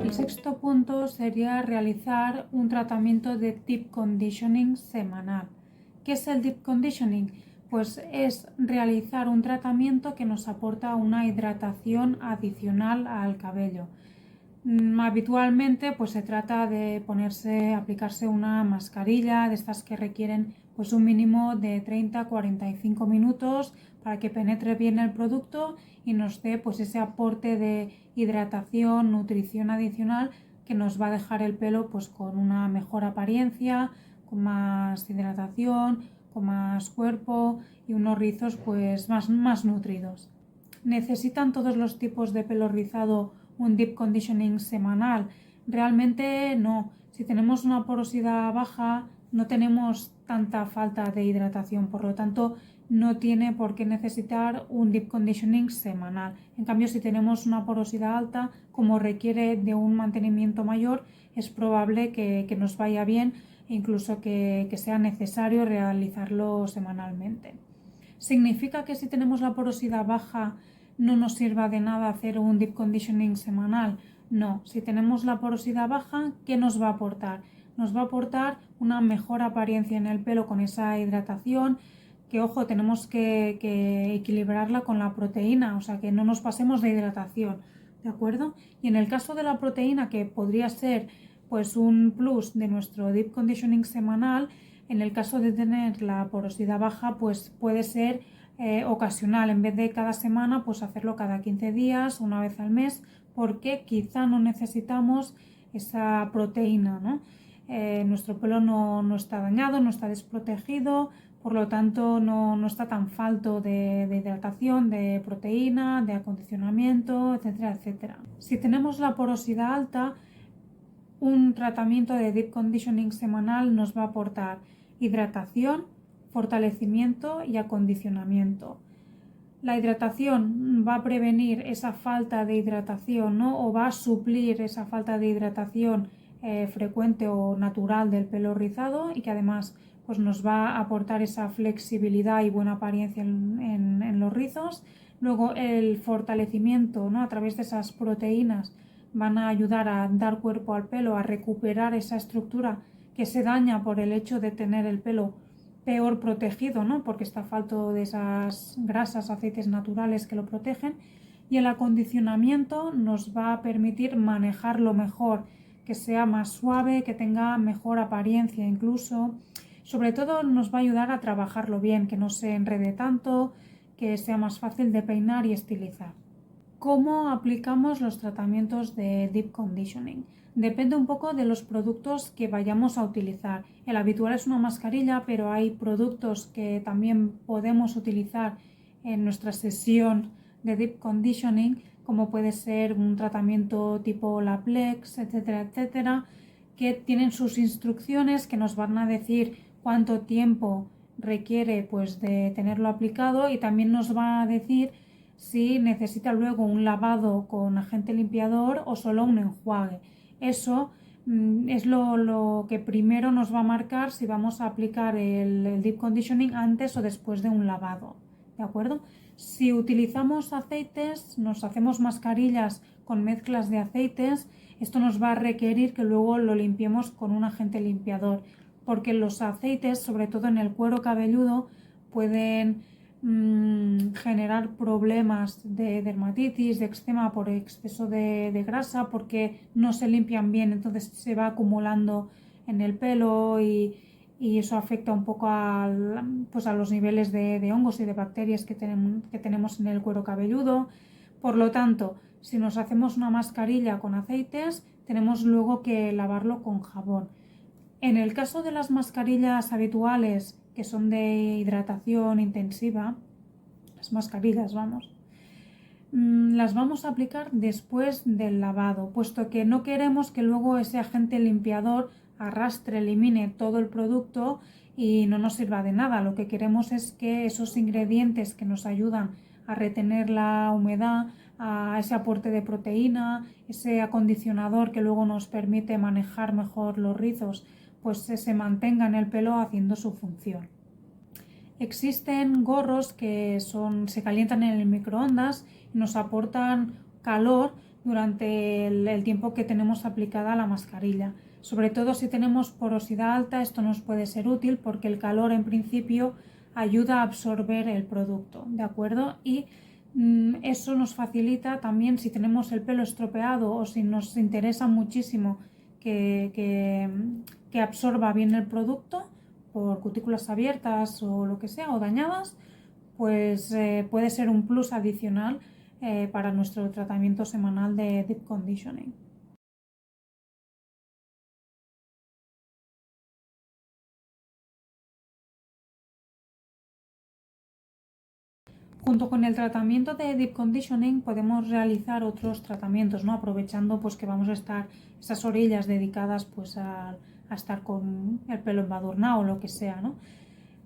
El sexto punto sería realizar un tratamiento de deep conditioning semanal. ¿Qué es el deep conditioning? Pues es realizar un tratamiento que nos aporta una hidratación adicional al cabello. Habitualmente pues se trata de aplicarse una mascarilla de estas que requieren pues un mínimo de 30-45 minutos para que penetre bien el producto y nos dé pues ese aporte de hidratación, nutrición adicional que nos va a dejar el pelo pues con una mejor apariencia, con más hidratación, con más cuerpo y unos rizos pues más nutridos. ¿Necesitan todos los tipos de pelo rizado un deep conditioning semanal? Realmente no. Si tenemos una porosidad baja, no tenemos tanta falta de hidratación, por lo tanto, no tiene por qué necesitar un deep conditioning semanal. En cambio, si tenemos una porosidad alta, como requiere de un mantenimiento mayor, es probable que nos vaya bien e incluso que sea necesario realizarlo semanalmente. ¿Significa que si tenemos la porosidad baja no nos sirva de nada hacer un deep conditioning semanal? No, si tenemos la porosidad baja, ¿qué nos va a aportar? Nos va a aportar una mejor apariencia en el pelo con esa hidratación, que ojo, tenemos que equilibrarla con la proteína, o sea que no nos pasemos de hidratación, ¿de acuerdo? Y en el caso de la proteína, que podría ser pues un plus de nuestro deep conditioning semanal, en el caso de tener la porosidad baja, pues puede ser ocasional, en vez de cada semana, pues hacerlo cada 15 días, una vez al mes, porque quizá no necesitamos esa proteína, ¿no? Nuestro pelo no está dañado, no está desprotegido, por lo tanto no está tan falto de hidratación, de proteína, de acondicionamiento, etcétera, etcétera. Si tenemos la porosidad alta, un tratamiento de deep conditioning semanal nos va a aportar hidratación, fortalecimiento y acondicionamiento. La hidratación va a prevenir esa falta de hidratación, ¿no? O va a suplir esa falta de hidratación frecuente o natural del pelo rizado, y que además pues nos va a aportar esa flexibilidad y buena apariencia en los rizos. Luego el fortalecimiento, ¿no? A través de esas proteínas van a ayudar a dar cuerpo al pelo, a recuperar esa estructura que se daña por el hecho de tener el pelo peor protegido, ¿no? Porque está falto de esas grasas, aceites naturales que lo protegen. Y el acondicionamiento nos va a permitir manejarlo mejor, que sea más suave, que tenga mejor apariencia incluso. Sobre todo nos va a ayudar a trabajarlo bien, que no se enrede tanto, que sea más fácil de peinar y estilizar. ¿Cómo aplicamos los tratamientos de deep conditioning? Depende un poco de los productos que vayamos a utilizar. El habitual es una mascarilla, pero hay productos que también podemos utilizar en nuestra sesión de deep conditioning, como puede ser un tratamiento tipo Laplex, etcétera, etcétera, que tienen sus instrucciones que nos van a decir cuánto tiempo requiere pues de tenerlo aplicado, y también nos va a decir si necesita luego un lavado con agente limpiador o solo un enjuague. Eso es lo que primero nos va a marcar si vamos a aplicar el deep conditioning antes o después de un lavado, ¿de acuerdo? Si utilizamos aceites, nos hacemos mascarillas con mezclas de aceites, esto nos va a requerir que luego lo limpiemos con un agente limpiador, porque los aceites, sobre todo en el cuero cabelludo, pueden generar problemas de dermatitis, de eczema por exceso de grasa, porque no se limpian bien, entonces se va acumulando en el pelo y eso afecta un poco pues a los niveles de hongos y de bacterias que tenemos en el cuero cabelludo. Por lo tanto, si nos hacemos una mascarilla con aceites, tenemos luego que lavarlo con jabón. En el caso de las mascarillas habituales, que son de hidratación intensiva, las mascarillas, las vamos a aplicar después del lavado, puesto que no queremos que luego ese agente limpiador arrastre, elimine todo el producto y no nos sirva de nada. Lo que queremos es que esos ingredientes que nos ayudan a retener la humedad, a ese aporte de proteína, ese acondicionador que luego nos permite manejar mejor los rizos, pues se mantenga en el pelo haciendo su función. existen gorros que se calientan en el microondas y nos aportan calor durante el tiempo que tenemos aplicada la mascarilla. Sobre todo si tenemos porosidad alta, esto nos puede ser útil porque el calor en principio ayuda a absorber el producto, ¿de acuerdo? Y eso nos facilita también si tenemos el pelo estropeado o si nos interesa muchísimo que absorba bien el producto por cutículas abiertas o lo que sea, o dañadas, pues puede ser un plus adicional para nuestro tratamiento semanal de deep conditioning. Junto con el tratamiento de deep conditioning podemos realizar otros tratamientos, ¿no? Aprovechando pues que vamos a estar esas orillas dedicadas pues a estar con el pelo embadurnado o lo que sea, ¿no?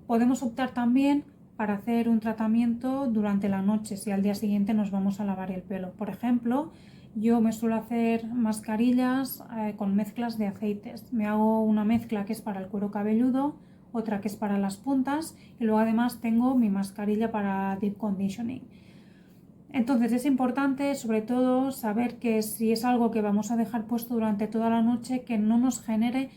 Podemos optar también para hacer un tratamiento durante la noche si al día siguiente nos vamos a lavar el pelo. Por ejemplo, yo me suelo hacer mascarillas con mezclas de aceites. Me hago una mezcla que es para el cuero cabelludo, otra que es para las puntas y luego además tengo mi mascarilla para deep conditioning. Entonces es importante sobre todo saber que si es algo que vamos a dejar puesto durante toda la noche que no nos genere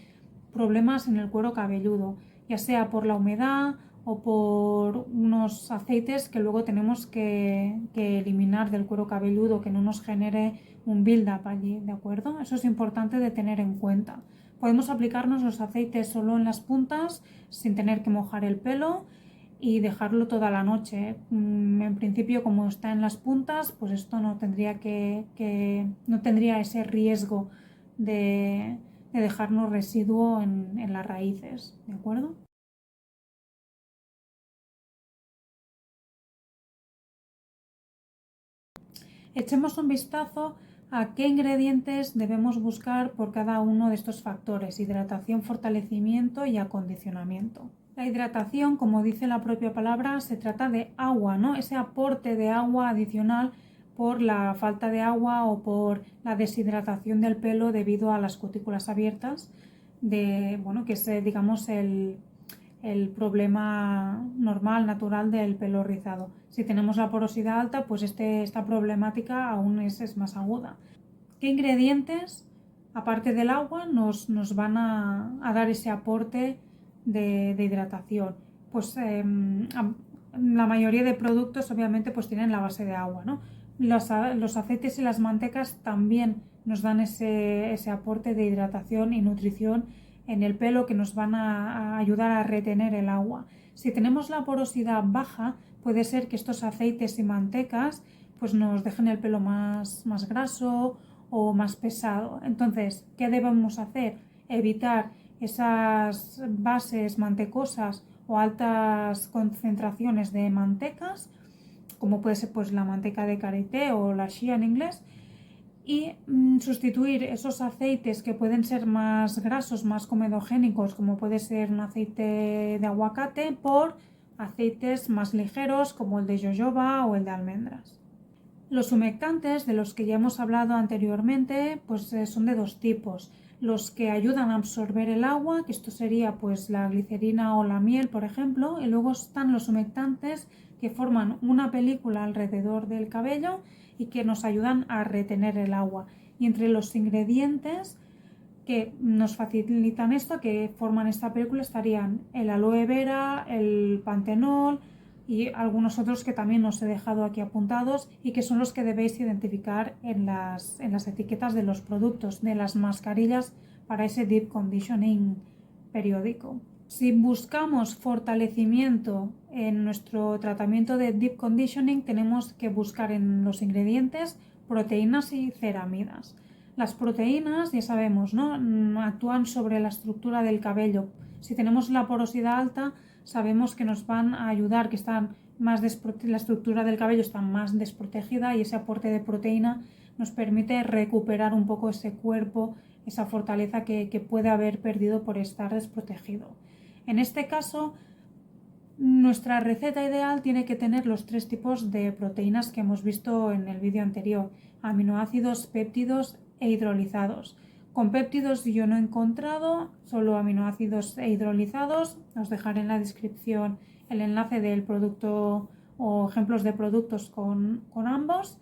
problemas en el cuero cabelludo, ya sea por la humedad o por unos aceites que luego tenemos que eliminar del cuero cabelludo, que no nos genere un build-up allí, ¿de acuerdo? Eso es importante de tener en cuenta. Podemos aplicarnos los aceites solo en las puntas sin tener que mojar el pelo y dejarlo toda la noche. En principio, como está en las puntas, pues esto no tendría no tendría ese riesgo de dejarnos residuo en las raíces, ¿de acuerdo? Echemos un vistazo a qué ingredientes debemos buscar por cada uno de estos factores: hidratación, fortalecimiento y acondicionamiento. La hidratación, como dice la propia palabra, se trata de agua, ¿no? Ese aporte de agua adicional por la falta de agua o por la deshidratación del pelo debido a las cutículas abiertas, que es, digamos, el problema normal, natural del pelo rizado. Si tenemos la porosidad alta, pues esta problemática aún es más aguda. ¿Qué ingredientes, aparte del agua, nos van a dar ese aporte de hidratación? Pues la mayoría de productos obviamente pues tienen la base de agua, ¿no? Los aceites y las mantecas también nos dan ese aporte de hidratación y nutrición en el pelo que nos van a ayudar a retener el agua. Si tenemos la porosidad baja, puede ser que estos aceites y mantecas pues nos dejen el pelo más graso o más pesado. Entonces, ¿qué debemos hacer? Evitar esas bases mantecosas o altas concentraciones de mantecas, como puede ser pues la manteca de karité o la shea en inglés, y sustituir esos aceites que pueden ser más grasos, más comedogénicos, como puede ser un aceite de aguacate, por aceites más ligeros como el de jojoba o el de almendras. Los humectantes, de los que ya hemos hablado anteriormente, pues son de dos tipos: los que ayudan a absorber el agua, que esto sería pues la glicerina o la miel, por ejemplo, y luego están los humectantes que forman una película alrededor del cabello y que nos ayudan a retener el agua. Y entre los ingredientes que nos facilitan esto, que forman esta película, estarían el aloe vera, el pantenol y algunos otros que también os he dejado aquí apuntados y que son los que debéis identificar en las etiquetas de los productos, de las mascarillas para ese deep conditioning periódico. Si buscamos fortalecimiento en nuestro tratamiento de deep conditioning, tenemos que buscar en los ingredientes proteínas y ceramidas. Las proteínas, ya sabemos, ¿no? Actúan sobre la estructura del cabello. Si tenemos la porosidad alta, sabemos que nos van a ayudar, que la estructura del cabello está más desprotegida y ese aporte de proteína nos permite recuperar un poco ese cuerpo, esa fortaleza que puede haber perdido por estar desprotegido. En este caso, nuestra receta ideal tiene que tener los tres tipos de proteínas que hemos visto en el vídeo anterior: aminoácidos, péptidos e hidrolizados. Con péptidos yo no he encontrado, solo aminoácidos e hidrolizados. Os dejaré en la descripción el enlace del producto o ejemplos de productos con ambos.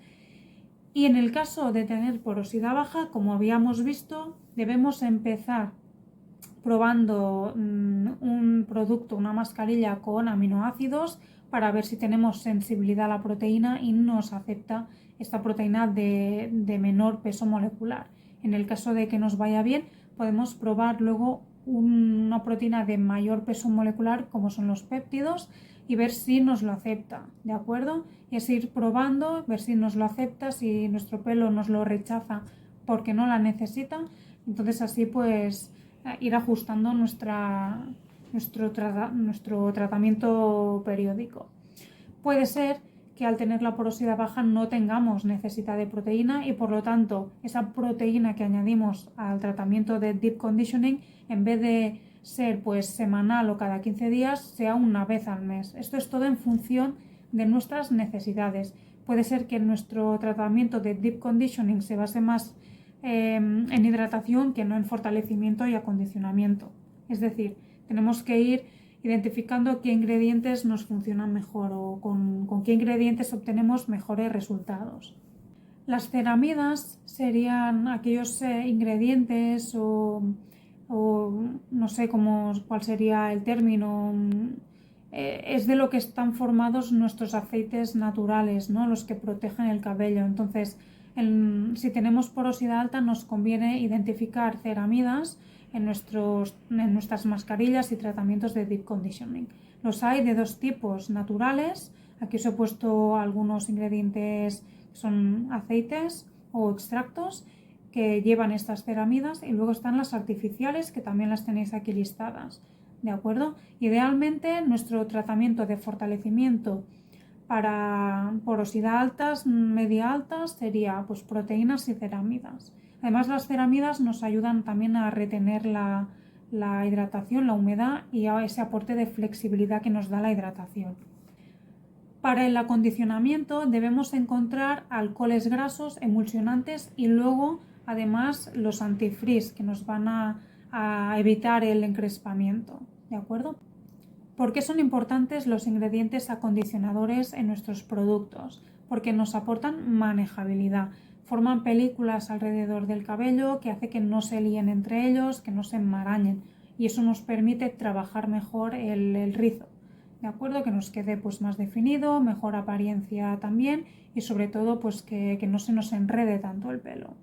Y en el caso de tener porosidad baja, como habíamos visto, debemos empezar probando un producto, una mascarilla con aminoácidos para ver si tenemos sensibilidad a la proteína y nos acepta esta proteína de menor peso molecular. En el caso de que nos vaya bien, podemos probar luego una proteína de mayor peso molecular como son los péptidos y ver si nos lo acepta, ¿de acuerdo? Y es ir probando, ver si nos lo acepta, si nuestro pelo nos lo rechaza porque no la necesita. Entonces así pues ir ajustando nuestro tratamiento periódico. Puede ser que al tener la porosidad baja no tengamos necesidad de proteína y por lo tanto esa proteína que añadimos al tratamiento de Deep Conditioning, en vez de ser pues semanal o cada 15 días, sea una vez al mes. Esto es todo en función de nuestras necesidades. Puede ser que nuestro tratamiento de Deep Conditioning se base más en hidratación que no en fortalecimiento y acondicionamiento. Es decir, tenemos que ir identificando qué ingredientes nos funcionan mejor o con qué ingredientes obtenemos mejores resultados. Las ceramidas serían aquellos ingredientes o no sé cuál sería el término, es de lo que están formados nuestros aceites naturales, ¿no? Los que protegen el cabello. Entonces, si tenemos porosidad alta, nos conviene identificar ceramidas en nuestras mascarillas y tratamientos de Deep Conditioning. Los hay de dos tipos: naturales, aquí os he puesto algunos ingredientes que son aceites o extractos que llevan estas ceramidas, y luego están las artificiales, que también las tenéis aquí listadas, ¿de acuerdo? Idealmente nuestro tratamiento de fortalecimiento para porosidad altas, media altas, sería pues proteínas y ceramidas. Además, las ceramidas nos ayudan también a retener la hidratación, la humedad y a ese aporte de flexibilidad que nos da la hidratación. Para el acondicionamiento debemos encontrar alcoholes grasos, emulsionantes y luego además los antifreeze, que nos van a evitar el encrespamiento, ¿de acuerdo? ¿Por qué son importantes los ingredientes acondicionadores en nuestros productos? Porque nos aportan manejabilidad, forman películas alrededor del cabello que hace que no se líen entre ellos, que no se enmarañen, y eso nos permite trabajar mejor el rizo, ¿de acuerdo? Que nos quede pues más definido, mejor apariencia también, y sobre todo pues que no se nos enrede tanto el pelo.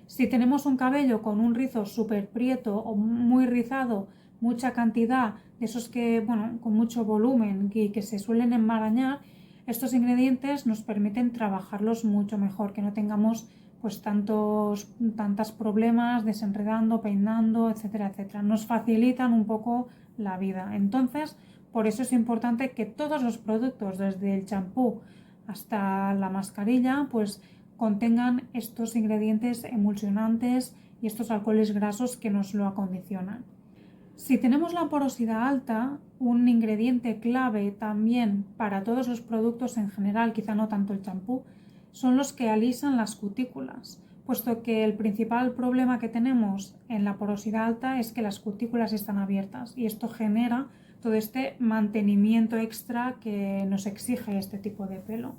Si tenemos un cabello con un rizo súper prieto o muy rizado, mucha cantidad de esos que, bueno, con mucho volumen y que se suelen enmarañar, estos ingredientes nos permiten trabajarlos mucho mejor, que no tengamos pues tantos problemas desenredando, peinando, etcétera, etcétera. Nos facilitan un poco la vida. Entonces, por eso es importante que todos los productos, desde el champú hasta la mascarilla, pues contengan estos ingredientes emulsionantes y estos alcoholes grasos que nos lo acondicionan. Si tenemos la porosidad alta, un ingrediente clave también para todos los productos en general, quizá no tanto el champú, son los que alisan las cutículas, puesto que el principal problema que tenemos en la porosidad alta es que las cutículas están abiertas y esto genera todo este mantenimiento extra que nos exige este tipo de pelo.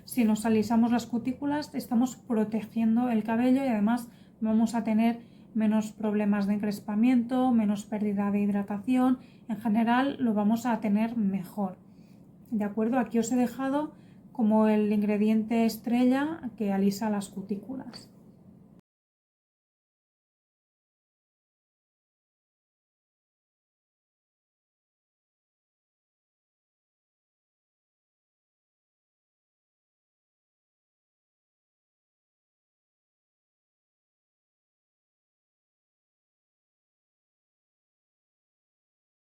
Si nos alisamos las cutículas, estamos protegiendo el cabello y además vamos a tener menos problemas de encrespamiento, menos pérdida de hidratación. En general lo vamos a tener mejor. ¿De acuerdo? Aquí os he dejado como el ingrediente estrella que alisa las cutículas.